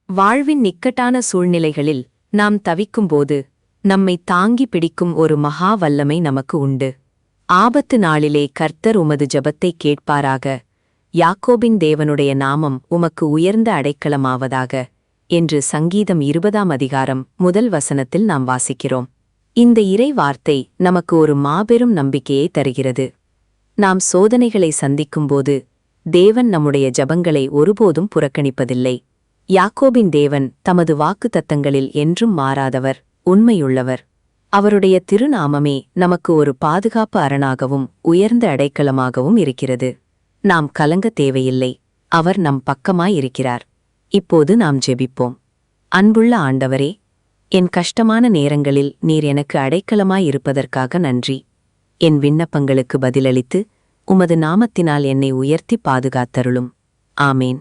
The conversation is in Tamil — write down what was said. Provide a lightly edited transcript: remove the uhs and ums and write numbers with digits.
வாழ்வின் இக்கட்டான சூழ்நிலைகளில் நாம் தவிக்கும்போது நம்மை தாங்கி பிடிக்கும் ஒரு மகா வல்லமை நமக்கு உண்டு. ஆபத்து நாளிலே கர்த்தர் உமது ஜெபத்தைக் கேட்பாராக. யாக்கோபின் தேவனுடைய நாமம் உமக்கு உயர்ந்த அடைக்கலமாவதாக என்று சங்கீதம் 20ஆம் அதிகாரம் 1 வசனத்தில் நாம் வாசிக்கிறோம். இந்த இறை வார்த்தை நமக்கு ஒரு மாபெரும் நம்பிக்கையை தருகிறது. நாம் சோதனைகளை சந்திக்கும்போது தேவன் நம்முடைய ஜெபங்களை ஒருபோதும் புறக்கணிப்பதில்லை. யாக்கோபின் தேவன் தமது வாக்குத்தத்தங்களில் என்றும் மாறாதவர், உண்மையுள்ளவர். அவருடைய திருநாமமே நமக்கு ஒரு பாதுகாப்பு அரணாகவும் உயர்ந்த அடைக்கலமாகவும் இருக்கிறது. நாம் கலங்க தேவையில்லை, அவர் நம் பக்கமாயிருக்கிறார். இப்போது நாம் ஜெபிப்போம். அன்புள்ள ஆண்டவரே, என் கஷ்டமான நேரங்களில் நீர் எனக்கு அடைக்கலமாயிருப்பதற்காக நன்றி. என் விண்ணப்பங்களுக்கு பதிலளித்து உமது நாமத்தினால் என்னை உயர்த்தி பாதுகாத்தருளும். ஆமேன்.